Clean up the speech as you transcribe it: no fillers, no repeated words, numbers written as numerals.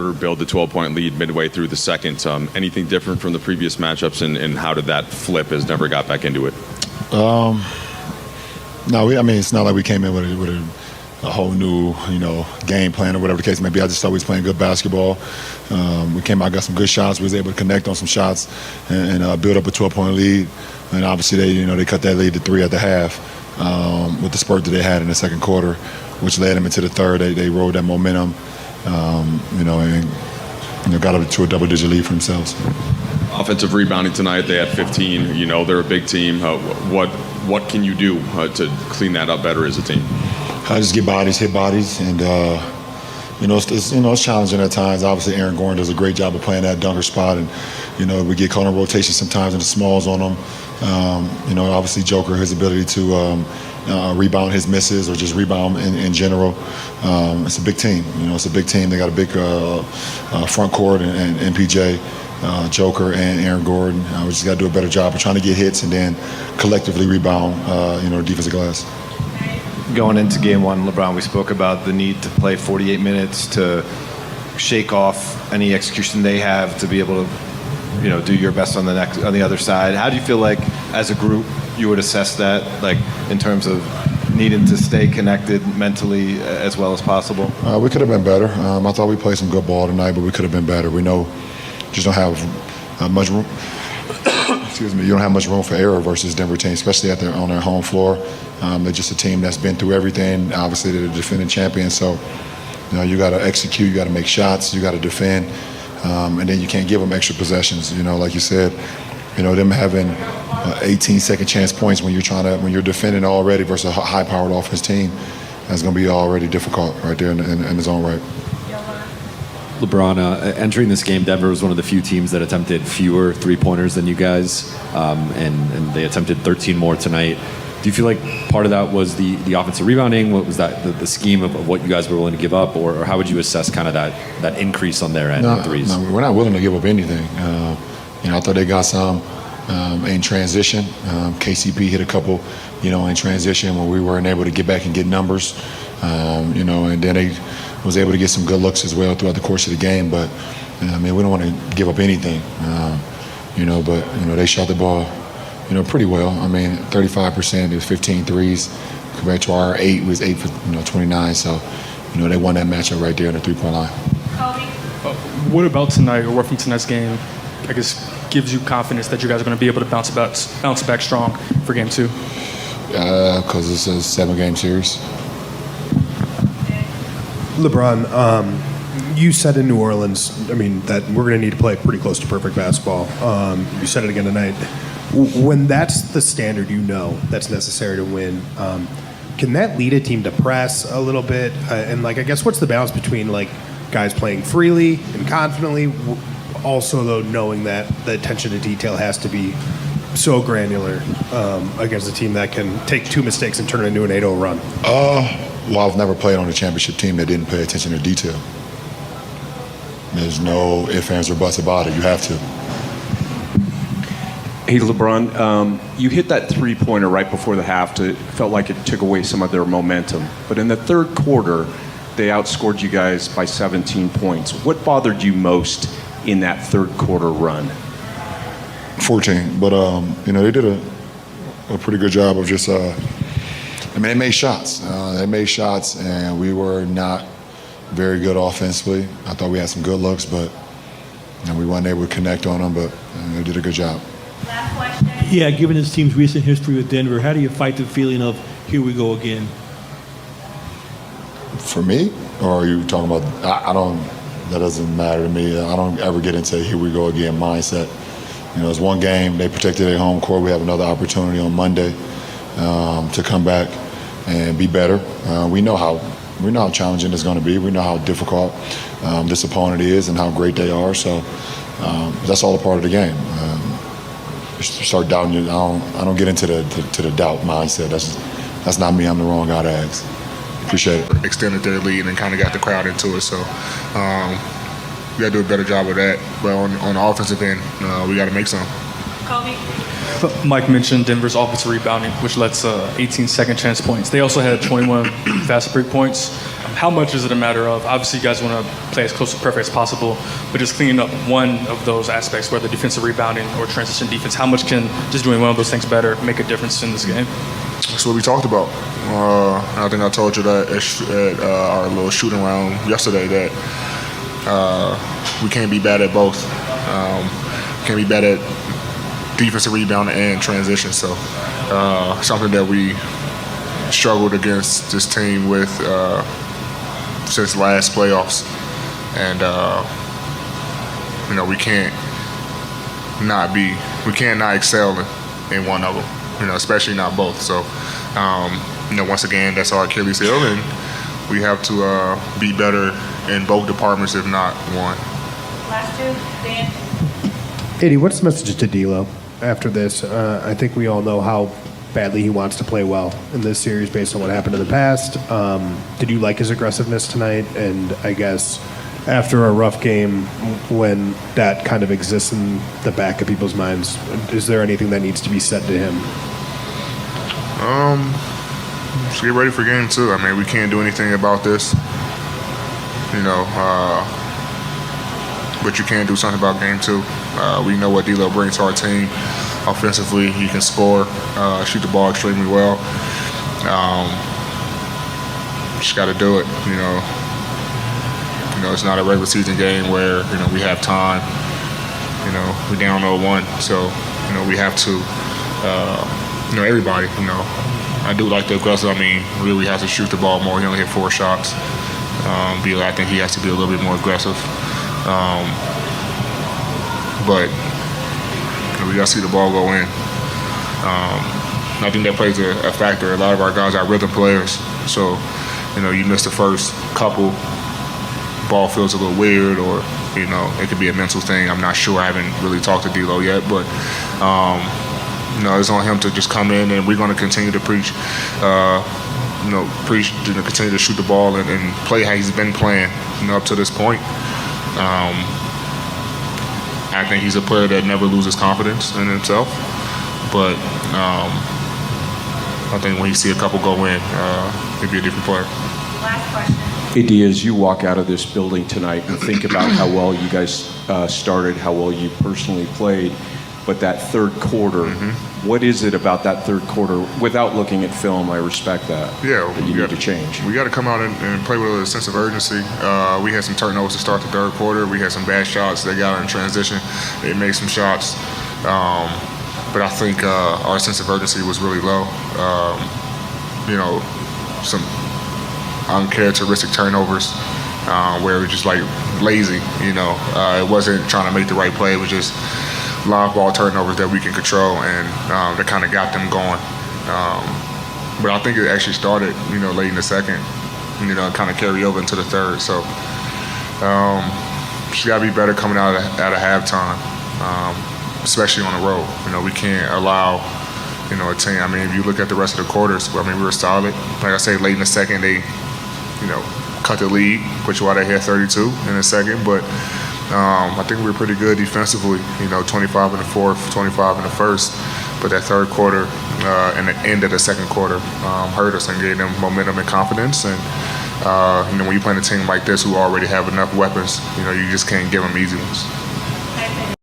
quarter, build the 12-point lead midway through the second. Anything different from the previous matchups, and how did that flip as Denver got back into it? No, it's not like we came in with a whole new, game plan or whatever the case may be. I just thought we was playing good basketball. We came out, got some good shots. We was able to connect on some shots and build up a 12-point lead. And obviously they cut that lead to 3 at the half with the spurt that they had in the second quarter, which led them into the third. They rode that momentum, and got up to a double-digit lead for themselves. Offensive rebounding tonight, they had 15. They're a big team. What can you do to clean that up better as a team? Just get bodies, hit bodies, and it's challenging at times. Obviously, Aaron Gordon does a great job of playing that dunker spot, and we get caught in rotation sometimes in the smalls on him. Obviously, Joker, his ability to rebound his misses or just rebound in general. It's a big team. It's a big team. They got a big front court and MPJ. Joker and Aaron Gordon. We just got to do a better job of trying to get hits and then collectively rebound, defensive glass. Going into game one, LeBron, we spoke about the need to play 48 minutes to shake off any execution they have to be able to, do your best on the other side. How do you feel like, as a group, you would assess that, like in terms of needing to stay connected mentally as well as possible? We could have been better. I thought we played some good ball tonight, but we could have been better. We know just don't have much room. Excuse me. You don't have much room for error versus Denver team, especially on their home floor. They're just a team that's been through everything. Obviously, they're the defending champion, so you got to execute, you got to make shots, you got to defend, and then you can't give them extra possessions. Like you said, them having 18-second chance points when you're defending already versus a high-powered offense team, that's going to be already difficult right there in his own right. LeBron, entering this game, Denver was one of the few teams that attempted fewer three-pointers than you guys, and they attempted 13 more tonight. Do you feel like part of that was the offensive rebounding? What was that, the scheme of what you guys were willing to give up, or how would you assess kind of that increase on their end of threes? No, we're not willing to give up anything. I thought they got some in transition. KCP hit a couple, in transition when we weren't able to get back and get numbers, and then they was able to get some good looks as well throughout the course of the game. But we don't want to give up anything, but they shot the ball, pretty well. 35% is 15 threes compared to our 8 was 8 for 29. So they won that matchup right there on the 3-point line. What about tonight, or what from tonight's game, I guess, gives you confidence that you guys are going to be able to bounce back strong for game 2? Because it's a 7-game series. LeBron, you said in New Orleans, that we're going to need to play pretty close to perfect basketball. You said it again tonight. When that's the standard that's necessary to win, can that lead a team to press a little bit? And, I guess what's the balance between, guys playing freely and confidently, also, though, knowing that the attention to detail has to be so granular against a team that can take 2 mistakes and turn it into an 8-0 run? Well, I've never played on a championship team that didn't pay attention to detail. There's no ifs, ands, or buts about it. You have to. Hey, LeBron, you hit that three-pointer right before the half. Felt like it took away some of their momentum. But in the third quarter, they outscored you guys by 17 points. What bothered you most in that third quarter run? 14. But, they did a pretty good job of just they made shots. And we were not very good offensively. I thought we had some good looks, but we weren't able to connect on them, but they did a good job. Last question. Yeah, given this team's recent history with Denver, how do you fight the feeling of here we go again? For me? Or are you talking about, that doesn't matter to me. I don't ever get into here we go again mindset. It's one game. They protected their home court. We have another opportunity on Monday to come back and be better. We know how challenging it's going to be. We know how difficult this opponent is and how great they are. So that's all a part of the game. Start doubting you. I don't get into the doubt mindset. That's not me. I'm the wrong guy to ask. Appreciate it. Extended their lead and kind of got the crowd into it. So we got to do a better job of that. But on the offensive end, we got to make some. Kobe. Mike mentioned Denver's offensive rebounding, which led to 18 second chance points. They also had 21 fast break points. how much is it a matter of, obviously you guys want to play as close to perfect as possible, but just cleaning up one of those aspects, whether defensive rebounding or transition defense, how much can just doing one of those things better make a difference in this game? That's what we talked about. I think I told you that at our little shooting round yesterday that we can't be bad at both. Can't be bad at defensive rebound and transition. So something that we struggled against this team with since last playoffs, and we can't not excel in one of them. Especially not both. So, once again, that's our Achilles heel, and we have to be better in both departments, if not one. Last two, Dan. Eddie, what's the message to D'Lo after this? I think we all know how badly he wants to play well in this series based on what happened in the past. Did you like his aggressiveness tonight? And I guess after a rough game, when that kind of exists in the back of people's minds, is there anything that needs to be said to him? Just get ready for game 2. I mean, we can't do anything about this, but you can do something about game 2. We know what D'Lo brings to our team. Offensively, he can score, shoot the ball extremely well. Just got to do it, it's not a regular season game where, we have time. We're down 0-1. So, we have to, everybody, I do like the aggressive. I mean, really has to shoot the ball more. He only hit 4 shots. I think he has to be a little bit more aggressive. But we got to see the ball go in. I think that plays a factor. A lot of our guys are rhythm players. So, you miss the first couple, ball feels a little weird, or, it could be a mental thing. I'm not sure. I haven't really talked to D'Lo yet, but, it's on him to just come in, and we're going to continue to preach, continue to shoot the ball and play how he's been playing, up to this point. I think he's a player that never loses confidence in himself, but I think when you see a couple go in, he'll be a different player. Last question. Eddie, as you walk out of this building tonight and think about how well you guys started, how well you personally played, but that third quarter, what is it about that third quarter? Without looking at film, I respect that. Yeah, that you need to change. We got to come out and play with a sense of urgency. We had some turnovers to start the third quarter. We had some bad shots. They got in transition. They made some shots. But I think our sense of urgency was really low. Some uncharacteristic turnovers where it was just like lazy. It wasn't trying to make the right play. It was just live ball turnovers that we can control, and that kind of got them going. But I think it actually started, late in the second, and kind of carry over into the third. So just got to be better coming out of halftime, especially on the road. We can't allow, a team. I mean, if you look at the rest of the quarters, we were solid. Like I say, late in the second, they, cut the lead, which is why they had 32 in the second. But I think we were pretty good defensively, 25 in the fourth, 25 in the first. But that third quarter and the end of the second quarter hurt us and gave them momentum and confidence. And, when you play a team like this who already have enough weapons, you just can't give them easy ones.